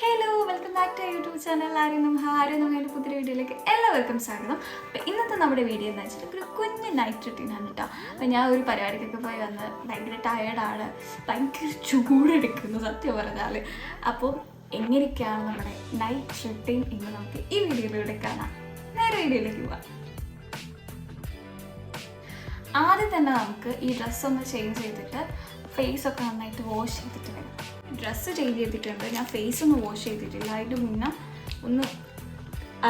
Hello, welcome back to YouTube channel. ആരും നമ്മുടെ പുതിയ വീഡിയോയിലേക്ക് എല്ലാവർക്കും സ്വാഗതം. അപ്പോൾ ഇന്നത്തെ നമ്മുടെ വീഡിയോ എന്ന് വെച്ചിട്ട് ഒരു കുഞ്ഞ് നൈറ്റ് റുട്ടീനാണ് കേട്ടോ. അപ്പോൾ ഞാൻ ഒരു പരിപാടിക്കൊക്കെ പോയി വന്ന് ഭയങ്കര ടയേർഡാണ്, ഭയങ്കര ചൂടെടുക്കുന്നു സത്യം പറഞ്ഞാൽ. അപ്പോൾ എങ്ങനെയൊക്കെയാണ് നമ്മുടെ നൈറ്റ് റുട്ടീൻ എന്ന് നമുക്ക് ഈ വീഡിയോയിലൂടെ കാണാം. നേരെ വീഡിയോയിലേക്ക് പോവാം. ആദ്യം തന്നെ നമുക്ക് ഈ ഡ്രസ്സൊന്ന് ചേഞ്ച് ചെയ്തിട്ട് ഫേസൊക്കെ നന്നായിട്ട് വാഷ് ചെയ്തിട്ട് വരും. ഡ്രസ്സ് ചേഞ്ച് ചെയ്തിട്ടുണ്ട്, ഞാൻ ഫേസ് ഒന്ന് വാഷ് ചെയ്തിട്ടില്ല. അതിൻ്റെ മുന്നേ ഒന്ന്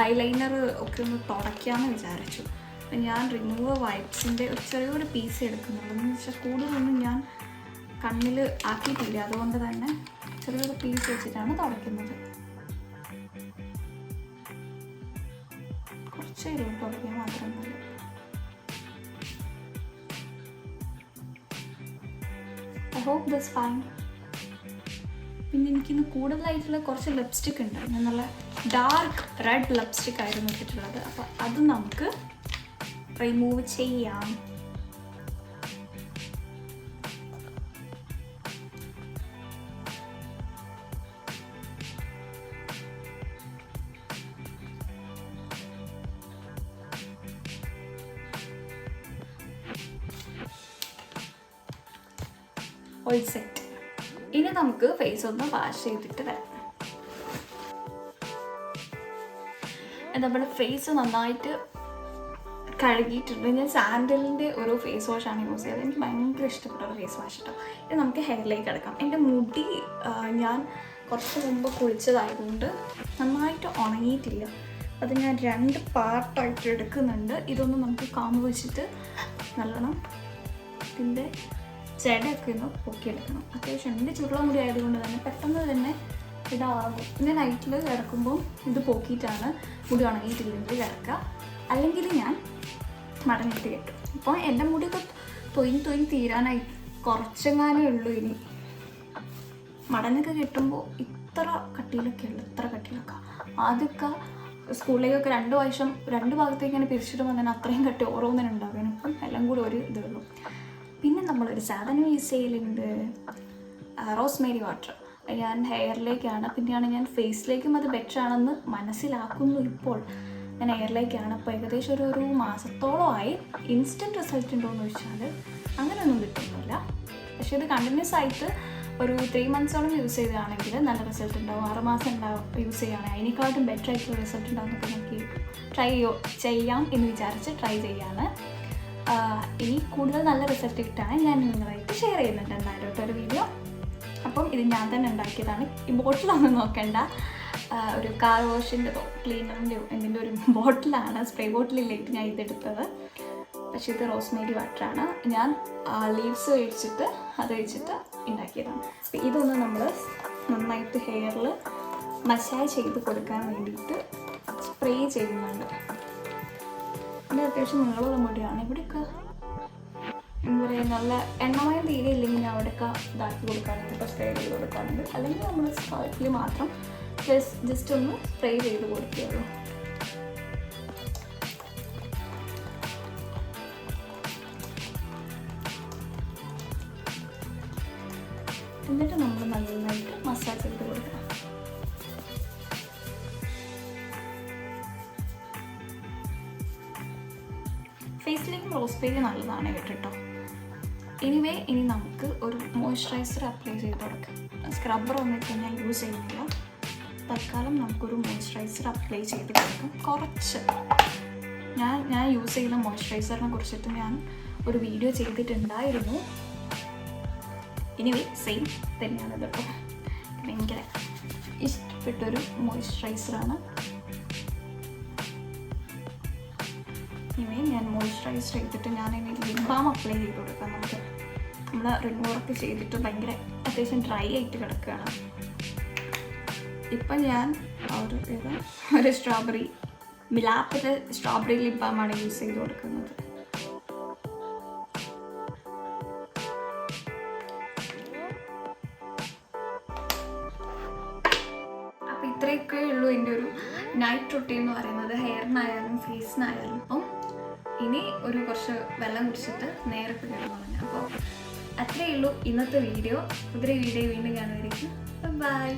ഐലൈനർ ഒക്കെ ഒന്ന് തുടയ്ക്കാമെന്ന് വിചാരിച്ചു. അപ്പം ഞാൻ റിമൂവർ വൈപ്സിൻ്റെ ഒരു ചെറിയൊരു പീസ് എടുക്കുന്നുള്ളൂ. എന്ന് വെച്ചാൽ കൂടുതലൊന്നും ഞാൻ കണ്ണിൽ ആക്കിയിട്ടില്ല, അതുകൊണ്ട് തന്നെ ചെറിയൊരു പീസ് വെച്ചിട്ടാണ് തുടയ്ക്കുന്നത്. കുറച്ച് ഇരുട്ട് തുടയ്ക്കാൻ മാത്രം മതി. I hope this fine. പിന്നെ എനിക്കിന്ന് കൂടുതലായിട്ടുള്ള കുറച്ച് ലിപ്സ്റ്റിക് ഉണ്ട്. ഞാൻ നല്ല ഡാർക്ക് റെഡ് ലിപ്സ്റ്റിക് ആയിരുന്നു ഇട്ടിട്ടുള്ളത്. അപ്പോൾ അത് നമുക്ക് റിമൂവ് ചെയ്യാം. All set. ഇനി നമുക്ക് ഫേസ് ഒന്ന് വാഷ് ചെയ്തിട്ട് വരാം. നമ്മുടെ ഫേസ് നന്നായിട്ട് കഴുകിയിട്ടുണ്ട്. ഞാൻ സാൻഡലിൻ്റെ ഒരു ഫേസ് വാഷാണ് യൂസ് ചെയ്തത്. എനിക്ക് ഭയങ്കര ഇഷ്ടപ്പെട്ട ഒരു ഫേസ് വാഷ് കേട്ടോ. ഇത് നമുക്ക് ഹെയറിലേക്ക് എടുക്കാം. എൻ്റെ മുടി ഞാൻ കുറച്ച് മുമ്പ് കുളിച്ചതായതുകൊണ്ട് നന്നായിട്ട് ഉണങ്ങിയിട്ടില്ല. അത് ഞാൻ 2 പാർട്ടായിട്ട് എടുക്കുന്നുണ്ട്. ഇതൊന്ന് നമുക്ക് കാമ്പ് വെച്ചിട്ട് നല്ലോണം ഇതിൻ്റെ ചെടയൊക്കെ ഒന്ന് പൊക്കിയെടുക്കണം. അത്യാവശ്യം എൻ്റെ ചുരുള മുടി ആയതുകൊണ്ട് തന്നെ പെട്ടെന്ന് തന്നെ ഇതാകും. പിന്നെ നൈറ്റിൽ കിടക്കുമ്പോൾ ഇത് പൊക്കിയിട്ടാണ് മുടി ഉണങ്ങിയിട്ടില്ലെങ്കിൽ കിടക്കുക. അല്ലെങ്കിൽ ഞാൻ മടങ്ങിയിട്ട് കെട്ടും. ഇപ്പോൾ എൻ്റെ മുടിയൊക്കെ തൊയിഞ്ഞ് തീരാനായി കുറച്ചെങ്ങാനേ ഉള്ളൂ. ഇനി മടങ്ങൊക്കെ കെട്ടുമ്പോൾ ഇത്ര കട്ടിയിലൊക്കെ ഉള്ളു, ഇത്ര കട്ടിയിലൊക്കെ. ആദ്യമൊക്കെ സ്കൂളിലേക്കൊക്കെ 2 വർഷം 2 ഭാഗത്തേക്ക് ഇങ്ങനെ പിരിച്ചിട്ട് വന്നാൽ അത്രയും കട്ടി ഓരോന്നിനുണ്ടാകും. ഇപ്പം എല്ലാം കൂടി ഒരു ഇതേ ഉള്ളൂ. പിന്നെ നമ്മളൊരു സാധനം യൂസ് ചെയ്യലുണ്ട്, റോസ്മേരി വാട്ടർ. ഞാൻ ഹെയറിലേക്കാണ്, പിന്നെയാണ് ഞാൻ ഫേസിലേക്കും അത് ബെറ്റർ ആണെന്ന് മനസ്സിലാക്കുന്നു. ഇപ്പോൾ ഞാൻ ഹെയറിലേക്കാണ്. അപ്പോൾ ഏകദേശം ഒരു മാസത്തോളമായി. ഇൻസ്റ്റൻറ്റ് റിസൾട്ട് ഉണ്ടോ എന്ന് ചോദിച്ചാൽ അങ്ങനെയൊന്നും കിട്ടുന്നില്ല. പക്ഷേ ഇത് കണ്ടിന്യൂസ് ആയിട്ട് ഒരു 3 മന്ത്സോളം യൂസ് ചെയ്തതാണെങ്കിൽ നല്ല റിസൾട്ട് ഉണ്ടാവും. 6 മാസം യൂസ് ചെയ്യുകയാണെങ്കിൽ അതിനേക്കാളും ബെറ്റർ ആയിട്ടുള്ള റിസൾട്ട് ഉണ്ടാവും എന്നൊക്കെ നമുക്ക് ട്രൈ ചെയ്യാം എന്ന് വിചാരിച്ച് ട്രൈ ചെയ്യാണ്. ഇനി കൂടുതൽ നല്ല റിസൾട്ട് കിട്ടാൻ ഞാൻ നിങ്ങളായിട്ട് ഷെയർ ചെയ്യുന്നുണ്ട് എന്തായാലും ഒരു വീഡിയോ. അപ്പം ഇത് ഞാൻ തന്നെ ഉണ്ടാക്കിയതാണ്. ഈ ബോട്ടിലൊന്നും നോക്കണ്ട, ഒരു കാർ വാഷിൻ്റെതോ ക്ലീനറിൻ്റെയോ എന്തിൻ്റെ ഒരു ബോട്ടിലാണ്, സ്പ്രേ ബോട്ടിലിലേക്ക് ഞാൻ ഇതെടുത്തത്. പക്ഷേ ഇത് റോസ്മേരി വാട്ടറാണ്. ഞാൻ ലീവ്സ് വെച്ചിട്ട് അത് വെച്ചിട്ട് ഉണ്ടാക്കിയതാണ്. അപ്പോൾ ഇതൊന്ന് നമ്മൾ നന്നായിട്ട് ഹെയറിൽ മസാജ് ചെയ്ത് കൊടുക്കാൻ വേണ്ടിയിട്ട് സ്പ്രേ ചെയ്യുന്നുണ്ട്. ഇത് അത്യാവശ്യം നീളമുള്ള മുടിയാണ്. ഇവിടെയൊക്കെ എന്താ പറയുക, നല്ല എണ്ണമയം തീരെ ഇല്ലെങ്കിൽ ഞാൻ അവിടെയൊക്കെ ഇതാക്കി കൊടുക്കാറുണ്ട്, ഇപ്പോൾ സ്പ്രേ ചെയ്ത് കൊടുക്കാറുണ്ട്. അല്ലെങ്കിൽ നമ്മൾ സ്കാൽപ്പിൽ മാത്രം ജസ്റ്റ് ഒന്ന് സ്പ്രേ ചെയ്ത് കൊടുക്കുകയുള്ളൂ. എന്നിട്ട് നമ്മൾ നന്നായിട്ട് മസാജ് ചെയ്ത് കൊടുക്കണം. ഫേസിലേക്കും റോസ്മേരി നല്ലതാണ് കേട്ടോ. ഇനി നമുക്ക് ഒരു മോയ്സ്ചറൈസർ അപ്ലൈ ചെയ്ത് കൊടുക്കാം. സ്ക്രബ്ബർ ഒന്നും ഞാൻ യൂസ് ചെയ്യുന്നില്ല. തൽക്കാലം നമുക്കൊരു മോയ്സ്ചറൈസർ അപ്ലൈ ചെയ്ത് കൊടുക്കാം. കുറച്ച് ഞാൻ യൂസ് ചെയ്യുന്ന മോയ്സ്ചറൈസറിനെ കുറിച്ചിട്ട് ഞാൻ ഒരു വീഡിയോ ചെയ്തിട്ടുണ്ടായിരുന്നു. സെയിം തന്നെയാണ് കേട്ടോ. ഭയങ്കര ഇഷ്ടപ്പെട്ടൊരു മോയ്സ്ചറൈസറാണ്. ഞാൻ മോയ്സ്ചറൈസ് ചെയ്തിട്ട് ഞാൻ ലിപ് ബാം അപ്ലൈ ചെയ്ത് കൊടുക്കാം. നമ്മൾ റിമൂവറൊക്കെ ചെയ്തിട്ട് ഭയങ്കര അത്യാവശ്യം ഡ്രൈ ആയിട്ട് കിടക്കുകയാണ്. ഇപ്പം ഞാൻ ഒരു സ്ട്രോബെറി മിലാപ്പിൻ്റെ സ്ട്രോബെറി ലിപ് ബാമാണ് യൂസ് ചെയ്ത് കൊടുക്കുന്നത്. അപ്പം ഇത്രയൊക്കെ ഉള്ളൂ എൻ്റെ ഒരു നൈറ്റ് റുട്ടീൻ എന്ന് പറയുന്നത്, ഹെയറിനായാലും ഫേസിനായാലും. അപ്പം ഇനി കുറച്ച് വെള്ളം കുടിച്ചിട്ട് നേരെ കിടന്നു. അപ്പോൾ അത്രയേ ഉള്ളൂ ഇന്നത്തെ വീഡിയോ. പുതിയ വീഡിയോ വീണ്ടും കാണുമായിരിക്കും. ബൈ.